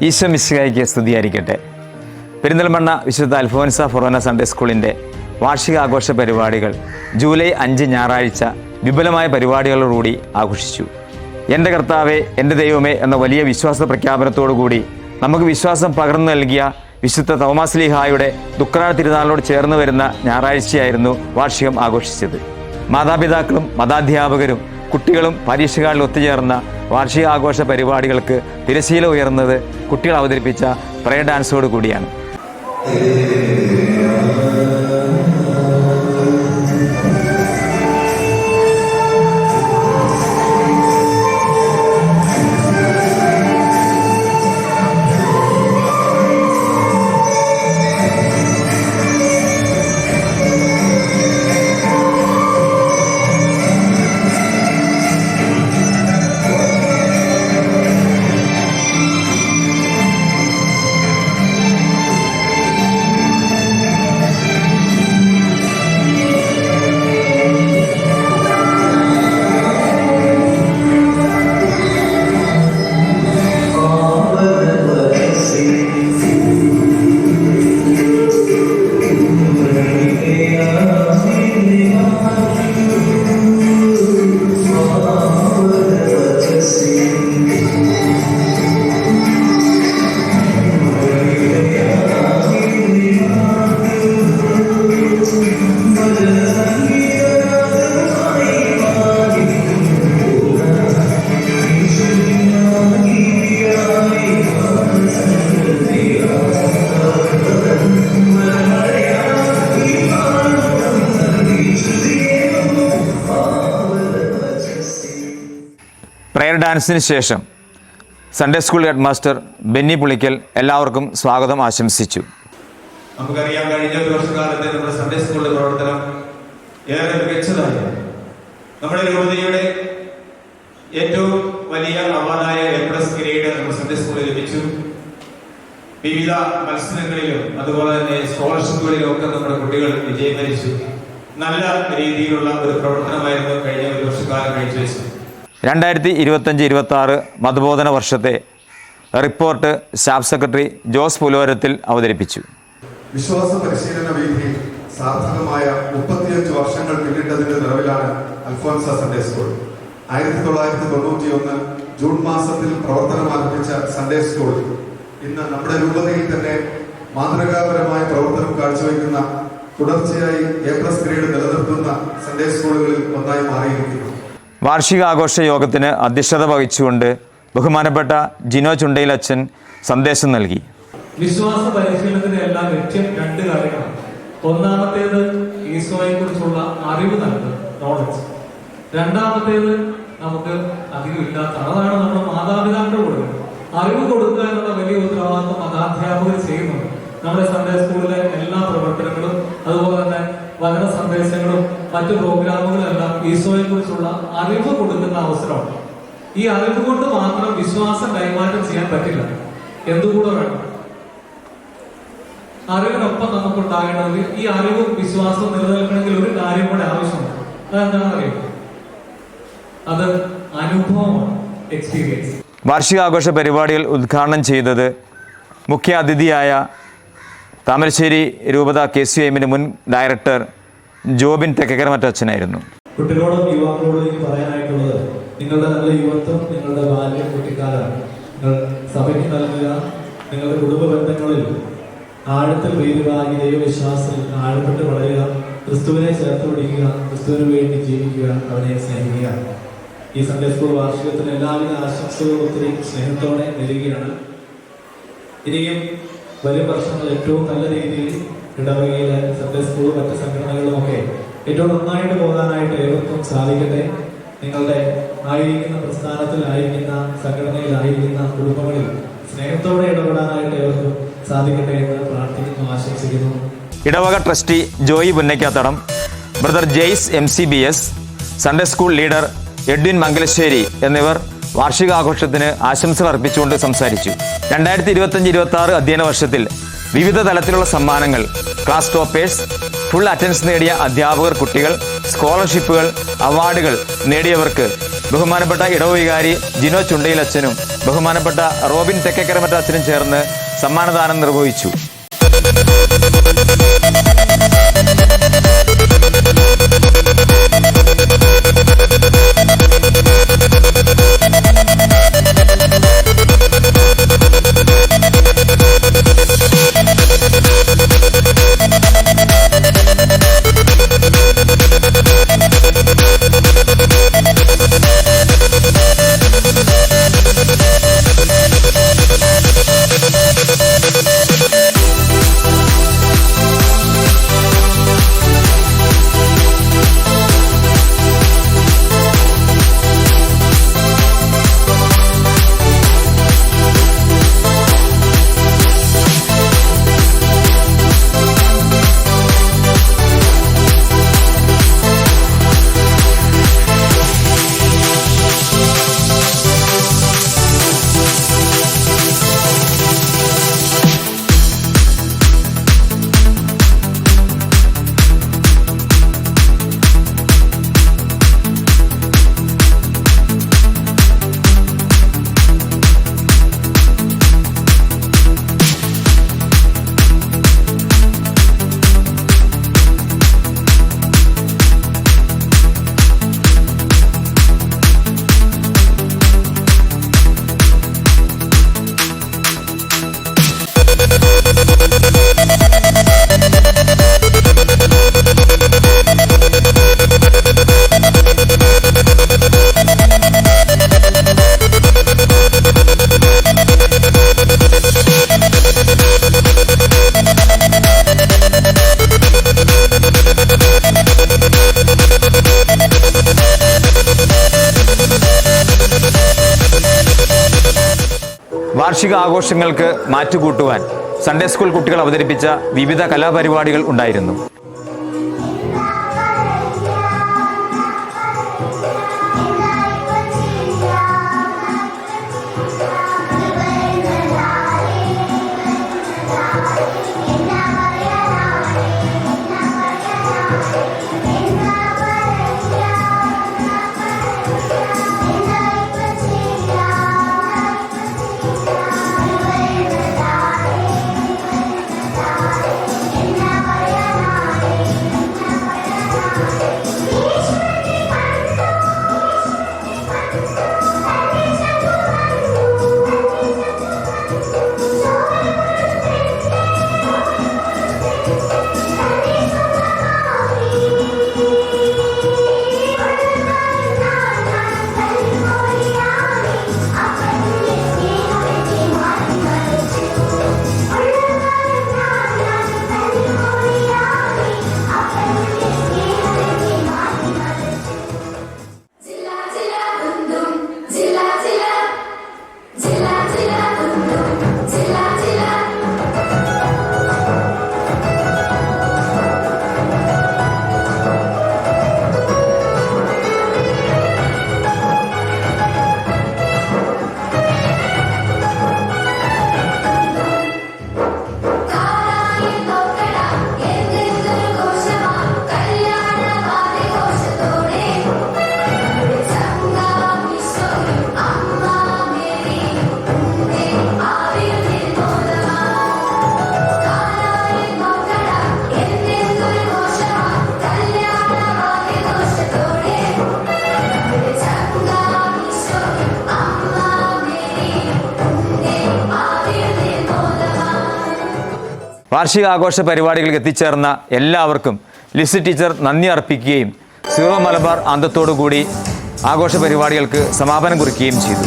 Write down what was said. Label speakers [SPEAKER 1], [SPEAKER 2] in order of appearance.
[SPEAKER 1] ഈശോ മിശിഹായ്ക്ക് സ്തുതിയായിരിക്കട്ടെ. പെരിന്തൽമണ്ണ വിശുദ്ധ അൽഫോൻസ ഫൊറോന സൺഡേ സ്കൂളിൻ്റെ വാർഷികാഘോഷ പരിപാടികൾ ജൂലൈ 5 ഞായറാഴ്ച വിപുലമായ പരിപാടികളോടുകൂടി ആഘോഷിച്ചു. എൻ്റെ കർത്താവേ, എൻ്റെ ദൈവമേ എന്ന വലിയ വിശ്വാസ പ്രഖ്യാപനത്തോടുകൂടി നമുക്ക് വിശ്വാസം പകർന്നു നൽകിയ വിശുദ്ധ തോമാശ്ലീഹായുടെ ദുഃഖനാൾ തിരുനാളിനോട് ചേർന്ന് വരുന്ന ഞായറാഴ്ചയായിരുന്നു വാർഷികം ആഘോഷിച്ചത്. മാതാപിതാക്കളും മതാധ്യാപകരും കുട്ടികളും പരീക്ഷകളിൽ ഒത്തുചേർന്ന വാർഷികാഘോഷ പരിപാടികൾക്ക് തിരശ്ശീല ഉയർന്നത് കുട്ടികൾ അവതരിപ്പിച്ച പ്രയർ ഡാൻസോട് കൂടിയാണ്. പ്രയർ ഡാൻസിന് ശേഷം Sunday school head master Benny Pulickal എല്ലാവർക്കും സ്വാഗതം ആശംസിച്ചു.
[SPEAKER 2] നമുക്കറിയാം, കഴിഞ്ഞ ഒരു വർഷക്കാലത്തെ നമ്മുടെ സൺഡേ സ്കൂളിന്റെ പ്രവർത്തനം ഏറെ മികച്ചതായിരുന്നു. നമ്മുടെ രൂപതയുടെ ഏറ്റവും വലിയ അവാർഡായ A+ ഗ്രേഡ് നമ്മുടെ സൺഡേ സ്കൂളിൽ ലഭിച്ചു. വിവിധ മത്സരങ്ങളിലും അതുപോലെ തന്നെ സ്കോളർഷിപ്പുകളിലും ഒക്കെ നമ്മുടെ കുട്ടികൾ വിജയം വരിച്ചു. നല്ല രീതിയിലുള്ള ഒരു പ്രവർത്തനമായിരുന്നു കഴിഞ്ഞ ഒരു വർഷക്കാലം കഴിച്ചു.
[SPEAKER 1] 2025-26 മതബോധന വർഷത്തെ റിപ്പോർട്ട് സ്റ്റാഫ് സെക്രട്ടറി ജോസ് പുലോരത്തിൽ അവതരിപ്പിച്ചു.
[SPEAKER 3] വിശ്വാസ പരിശീലന വീഥിയിൽ സാർത്ഥകമായ 35 വർഷങ്ങൾ പിന്നിട്ടതിന്റെ നിറവിലാണ് അൽഫോൻസ സൺഡേ സ്കൂൾ. 1991 ജൂൺ മാസത്തിൽ പ്രവർത്തനം ആരംഭിച്ച സൺഡേ സ്കൂൾ ഇന്ന് നമ്മുടെ രൂപതയിൽ തന്നെ മാതൃകാപരമായ പ്രവർത്തനം കാഴ്ചവെക്കുന്ന, തുടർച്ചയായി A+ ഗ്രേഡ് നിലനിർത്തുന്ന സൺഡേ സ്കൂളുകളിൽ ഒന്നായി മാറിയിരിക്കുന്നു.
[SPEAKER 1] വാർഷികാഘോഷ യോഗത്തിന് അധ്യക്ഷത വഹിച്ചുകൊണ്ട് ബഹുമാനപ്പെട്ട ജിനോ ചുണ്ടയിൽ അച്ഛൻ സന്ദേശം നൽകി.
[SPEAKER 4] വിശ്വാസ പരിശീലനത്തിന്റെ എല്ലാം ലക്ഷ്യം 2 കാര്യങ്ങളാണ്. ഒന്നാമത്തേത് ഈശോയെ കുറിച്ചുള്ള അറിവ് നൽകുക, നോളജ്. രണ്ടാമത്തേത് നമുക്ക് അറിവില്ലാത്ത, അതാണ് നമ്മുടെ മാതാപിതാക്കൾ കൊടുക്കുക. അറിവ് കൊടുക്കുക എന്നുള്ള വലിയ ഉത്തരവാദിത്വം മതാധ്യാപകർ ചെയ്യുന്നുണ്ട്. നമ്മുടെ സൺഡേ സ്കൂളിലെ എല്ലാ പ്രവർത്തനങ്ങളും അതുപോലെ തന്നെ വചന സന്ദേശങ്ങളും മറ്റു പ്രോഗ്രാമുകളും എല്ലാം ഈശോയെ കുറിച്ചുള്ള അറിവ് കൊടുക്കുന്ന അവസരമാണ്. ഈ അറിവ് കൊണ്ട് മാത്രം വിശ്വാസം കൈമാറ്റം ചെയ്യാൻ പറ്റില്ല. എന്തുകൂടെ വേണം? അറിവിനൊപ്പം നമുക്കുണ്ടാകേണ്ടത് ഈ അറിവും വിശ്വാസവും നിലനിൽക്കണമെങ്കിൽ ഒരു കാര്യം കൂടെ ആവശ്യമുണ്ട്. അതെന്താണെന്ന് അറിയുമോ? അത് അനുഭവമാണ്, എക്സ്പീരിയൻസ്.
[SPEAKER 1] വാർഷികാഘോഷ പരിപാടികൾ ഉദ്ഘാടനം ചെയ്തത് മുഖ്യ അതിഥിയായ താമരശ്ശേരി രൂപത KCIM മുൻ ഡയറക്ടർ ജോബിൻ തെക്കക്കരമറ്റച്ഛനായിരുന്നു.
[SPEAKER 4] കുട്ടികളോടും യുവാക്കളോടും എനിക്ക് പറയാനായിട്ടുള്ളത്, നിങ്ങളുടെ നല്ല യുവത്വം, നിങ്ങളുടെ ബാല്യം, കുട്ടിക്കാലം നിങ്ങൾ സഭയ്ക്ക് നൽകുക. നിങ്ങളുടെ കുടുംബ ബന്ധങ്ങളിൽ ആഴത്തിൽ വീഴുക, ഈ ദൈവവിശ്വാസത്തിൽ ആഴപ്പെട്ട് വളരുക, ക്രിസ്തുവിനെ ചേർത്ത് പിടിക്കുക, ക്രിസ്തുവിന് വേണ്ടി ജീവിക്കുക, അവനെ സ്നേഹിക്കുക. ഈ സൺഡേ സ്കൂൾ വാർഷികത്തിന് എല്ലാവിധ ആശംസകളും ഒത്തിരി സ്നേഹത്തോടെ നൽകുകയാണ്. ഇനിയും വരും വർഷങ്ങൾ ഏറ്റവും നല്ല രീതിയിൽ ഇടവകയിലെ സൺഡേ സ്കൂളും മറ്റ് സംഘടനകളും ഒക്കെ ഏറ്റവും നന്നായിട്ട് പോകാനായിട്ട് ഏവർക്കും സാധിക്കട്ടെ. നിങ്ങളുടെ ആയിരിക്കുന്ന പ്രസ്ഥാനത്തിലായിരിക്കുന്ന, സംഘടനയിലായിരിക്കുന്ന കുടുംബങ്ങളിൽ സ്നേഹത്തോടെ ഇടപെടാനായിട്ട് ഏവർക്കും സാധിക്കട്ടെ എന്ന് പ്രാർത്ഥിക്കുന്നു, ആശംസിക്കുന്നു.
[SPEAKER 1] ഇടവക trustee Joy Punnakkathadam, brother Jaise MCBS, Sunday school leader Edwin Mangalassery എന്നിവർ വാർഷികാഘോഷത്തിന് ആശംസകൾ അർപ്പിച്ചുകൊണ്ട് സംസാരിച്ചു. 2025-26 അധ്യയന വർഷത്തിൽ വിവിധ തലത്തിലുള്ള സമ്മാനങ്ങൾ, ക്ലാസ് ടോപ്പേഴ്സ്, ഫുൾ അറ്റൻഡൻസ് നേടിയ അധ്യാപകർ, കുട്ടികൾ, സ്കോളർഷിപ്പുകൾ, അവാർഡുകൾ നേടിയവർക്ക് ബഹുമാനപ്പെട്ട ഇടവ വികാരി ജിനോ ചുണ്ടയിൽ അച്ഛനും ബഹുമാനപ്പെട്ട റോബിൻ തെക്കേക്കരമറ്റ അച്ഛനും ചേർന്ന് സമ്മാനദാനം നിർവഹിച്ചു. വാർഷിക ആഘോഷങ്ങൾക്ക് മാറ്റുകൂട്ടുവാൻ സൺഡേ സ്കൂൾ കുട്ടികൾ അവതരിപ്പിച്ച വിവിധ കലാപരിപാടികൾ ഉണ്ടായിരുന്നു. വാർഷികാഘോഷ പരിപാടികൾക്ക് എത്തിച്ചേർന്ന എല്ലാവർക്കും ലിസി ടീച്ചർ നന്ദി അർപ്പിക്കുകയും സീറോ മലബാർ അന്തത്തോടുകൂടി ആഘോഷ പരിപാടികൾക്ക് സമാപനം കുറിക്കുകയും ചെയ്തു.